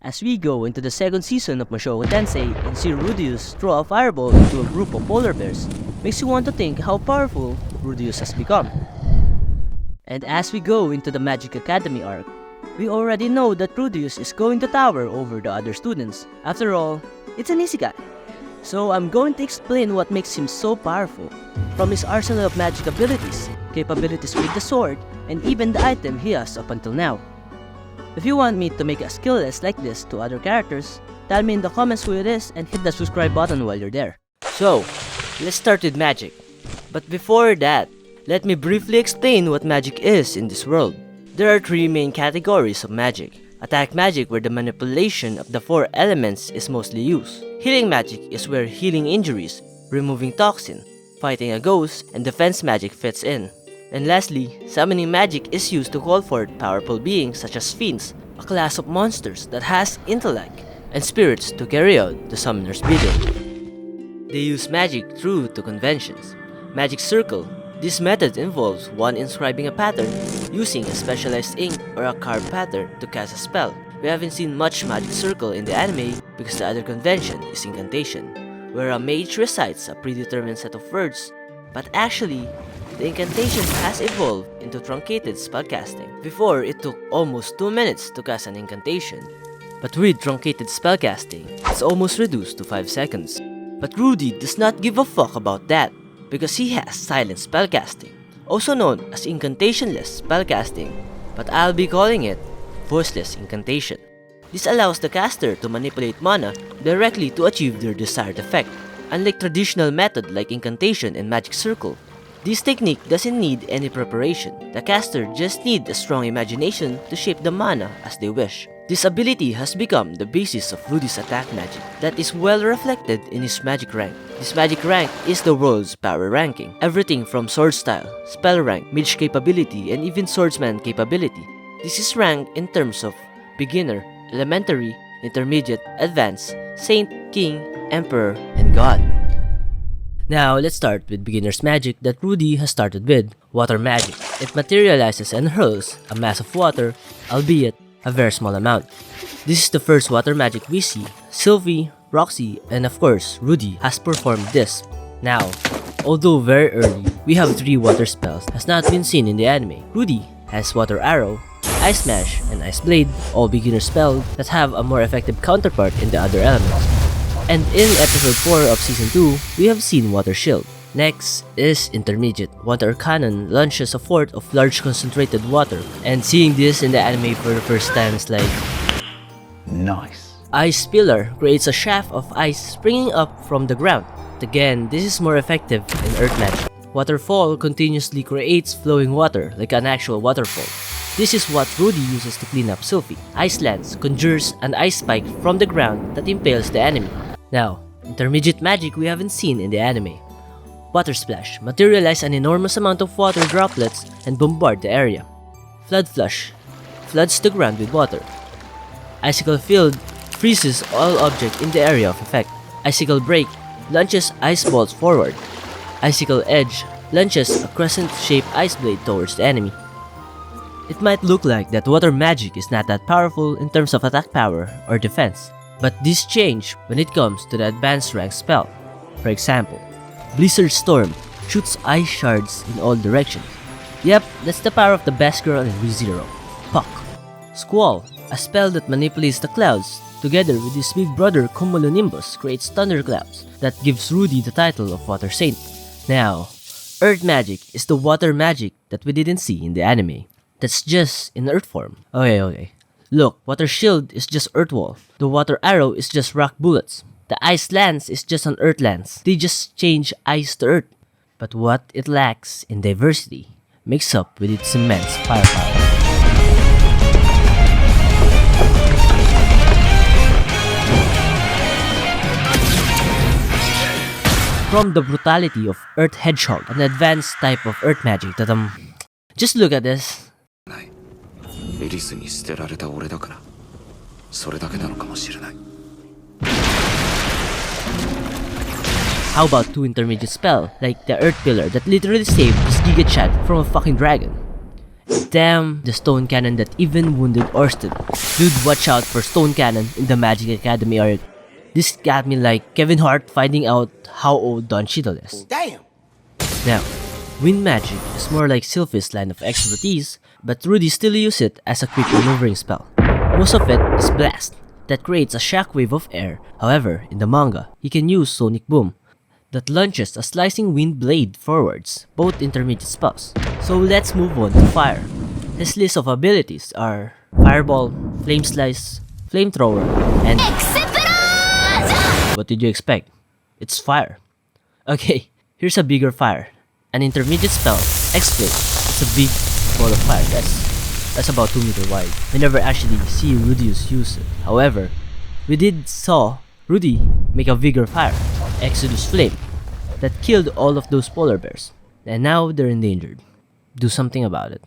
as we go into the second season of Mushoku Tensei and see Rudeus throw a fireball into a group of polar bears, makes you want to think how powerful Rudeus has become. And as we go into the Magic Academy arc, we already know that Rudeus is going to tower over the other students. After all, it's an isekai. So I'm going to explain what makes him so powerful, from his arsenal of magic abilities, capabilities with the sword, and even the item he has up until now. If you want me to make a skill list like this to other characters, tell me in the comments who it is and hit the subscribe button while you're there. So, let's start with magic. But before that, let me briefly explain what magic is in this world. There are three main categories of magic. Attack magic, where the manipulation of the four elements is mostly used. Healing magic is where healing injuries, removing toxin, fighting a ghost, and defense magic fits in. And lastly, summoning magic is used to call forth powerful beings such as fiends, a class of monsters that has intellect, and spirits to carry out the summoner's bidding. They use magic through to conventions. Magic Circle. This method involves one inscribing a pattern, using a specialized ink or a carved pattern to cast a spell. We haven't seen much Magic Circle in the anime because the other convention is Incantation, where a mage recites a predetermined set of words, but actually, the incantation has evolved into truncated spellcasting. Before, it took almost 2 minutes to cast an incantation, but with truncated spellcasting, it's almost reduced to 5 seconds. But Rudy does not give a fuck about that, because he has silent spellcasting, also known as incantationless spellcasting, but I'll be calling it voiceless incantation. This allows the caster to manipulate mana directly to achieve their desired effect. Unlike traditional method like incantation and magic circle, this technique doesn't need any preparation. The caster just needs a strong imagination to shape the mana as they wish. This ability has become the basis of Rudy's attack magic that is well reflected in his magic rank. This magic rank is the world's power ranking. Everything from sword style, spell rank, mage capability, and even swordsman capability. This is ranked in terms of beginner, elementary, intermediate, advanced, saint, king, emperor, and god. Now, let's start with beginner's magic that Rudy has started with, water magic. It materializes and hurls a mass of water, albeit a very small amount. This is the first water magic we see. Sylvie, Roxy, and of course, Rudy has performed this. Now, although very early, we have 3 water spells has not been seen in the anime. Rudy has Water Arrow, Ice Smash, and Ice Blade, all beginner spells that have a more effective counterpart in the other elements. And in episode 4 of season 2, we have seen Water Shield. Next is intermediate. Water Cannon launches a fort of large concentrated water, and seeing this in the anime for the first time is like nice. Ice Pillar creates a shaft of ice springing up from the ground. Again, this is more effective in earth magic. Waterfall continuously creates flowing water like an actual waterfall. This is what Rudy uses to clean up Sylvie. Ice Lance conjures an ice spike from the ground that impales the enemy. Now, intermediate magic we haven't seen in the anime. Water Splash materialize an enormous amount of water droplets and bombard the area. Flood Flush floods the ground with water. Icicle Field freezes all objects in the area of effect. Icicle Break launches ice balls forward. Icicle Edge launches a crescent-shaped ice blade towards the enemy. It might look like that water magic is not that powerful in terms of attack power or defense, but this changes when it comes to the advanced rank spell. For example, Blizzard Storm shoots ice shards in all directions. Yep, that's the power of the best girl in ReZero, Puck. Squall, a spell that manipulates the clouds, together with his big brother Cumulonimbus, creates thunderclouds that gives Rudy the title of Water Saint. Now, Earth Magic is the water magic that we didn't see in the anime. That's just in Earth form. Okay. Look, Water Shield is just Earth Wall. The Water Arrow is just rock bullets. The Ice Lance is just an Earth Lance. They just change ice to earth. But what it lacks in diversity makes up with its immense firepower. From the brutality of Earth Hedgehog, an advanced type of Earth magic that just look at this. How about 2 intermediate spell like the Earth Pillar that literally saved this Giga Chat from a fucking dragon? Damn, the stone cannon that even wounded Orsted. Dude, watch out for stone cannon in the Magic Academy arc. This got me like Kevin Hart finding out how old Don Cheadle is. Damn! Now, wind magic is more like Sylphie's line of expertise, but Rudy still uses it as a quick maneuvering spell. Most of it is blast, that creates a shockwave of air. However, in the manga, he can use Sonic Boom, that launches a slicing wind blade forwards, both intermediate spells. So let's move on to fire. His list of abilities are Fireball, Flame Slice, Flamethrower, and what did you expect? It's fire. Okay, here's a bigger fire. An intermediate spell, X-Flame. It's a big ball of fire. That's about 2 meters wide. We never actually see Rudeus use it. However, we did saw Rudy make a bigger fire, Exodus Flame, that killed all of those polar bears. And now they're endangered. Do something about it.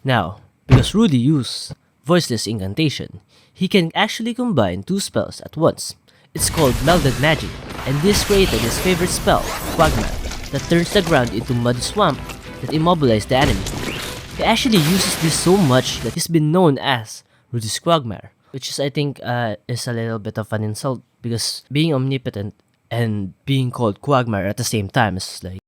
Now, because Rudy used Voiceless Incantation, he can actually combine 2 spells at once. It's called Melded Magic, and this created his favorite spell, Quagmire, that turns the ground into mud swamp that immobilizes the enemy. He actually uses this so much that he's been known as Rudeus Quagmire, which is I think is a little bit of an insult because being omnipotent and being called Quagmire at the same time is like...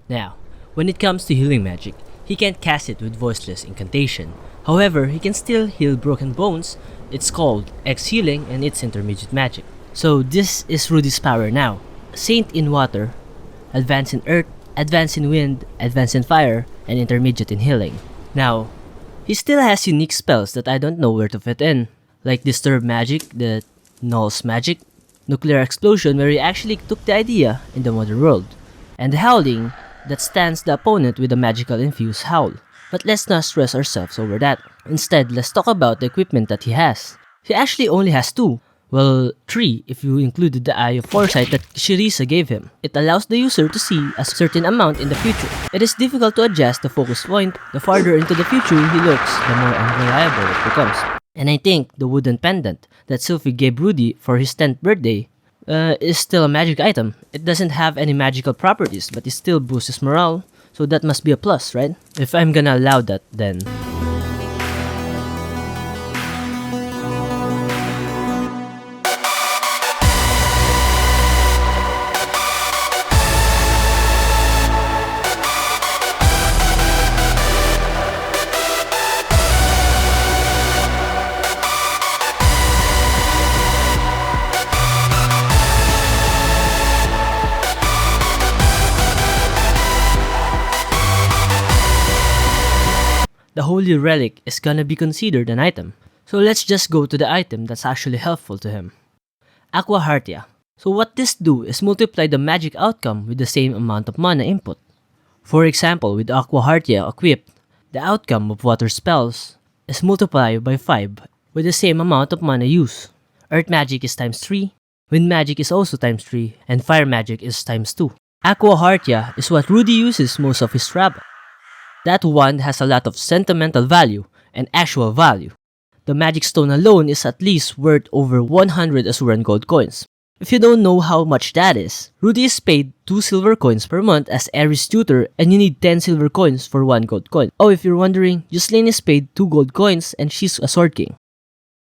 Now, when it comes to healing magic, he can't cast it with Voiceless Incantation. However, he can still heal broken bones. It's called X Healing and it's intermediate magic. So this is Rudy's power now. Saint in water, advance in earth, advance in wind, advance in fire, and intermediate in healing. Now, he still has unique spells that I don't know where to fit in, like Disturb Magic, the Nulls Magic, Nuclear Explosion where he actually took the idea in the modern world, and Howling that stuns the opponent with a magical infused howl. But let's not stress ourselves over that. Instead, let's talk about the equipment that he has. He actually only has 2. Well, 3 if you included the Eye of Foresight that Shirisa gave him. It allows the user to see a certain amount in the future. It is difficult to adjust the focus point. The farther into the future he looks, the more unreliable it becomes. And I think the wooden pendant that Sylphie gave Rudy for his 10th birthday is still a magic item. It doesn't have any magical properties, but it still boosts his morale. So that must be a plus, right? If I'm gonna allow that, then... the Holy Relic is gonna be considered an item. So let's just go to the item that's actually helpful to him. Aqua Heartia. So what this do is multiply the magic outcome with the same amount of mana input. For example, with Aqua Heartia equipped, the outcome of water spells is multiplied by 5 with the same amount of mana used. Earth magic is times 3, wind magic is also times 3, and fire magic is times 2. Aqua Heartia is what Rudy uses most of his travel. That wand has a lot of sentimental value and actual value. The magic stone alone is at least worth over 100 Asuran gold coins. If you don't know how much that is, Rudy is paid 2 silver coins per month as Ares tutor and you need 10 silver coins for 1 gold coin. Oh, if you're wondering, Jocelyn is paid 2 gold coins and she's a sword king.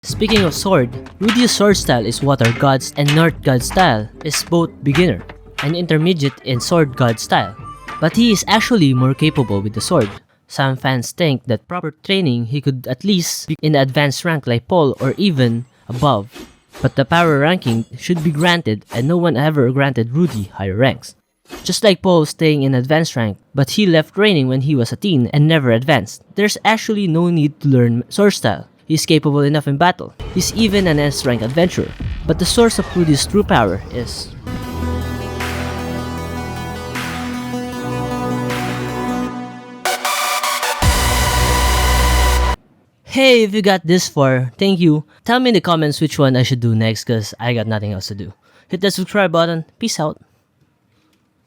Speaking of sword, Rudy's sword style is Water God's and North God style is both beginner and intermediate in sword god style. But he is actually more capable with the sword. Some fans think that proper training he could at least be in the advanced rank like Paul or even above. But the power ranking should be granted and no one ever granted Rudy higher ranks. Just like Paul staying in advanced rank, but he left training when he was a teen and never advanced. There's actually no need to learn sword style. He's capable enough in battle. He's even an S rank adventurer. But the source of Rudy's true power is... Hey, if you got this far, thank you. Tell me in the comments which one I should do next cause I got nothing else to do. Hit that subscribe button. Peace out.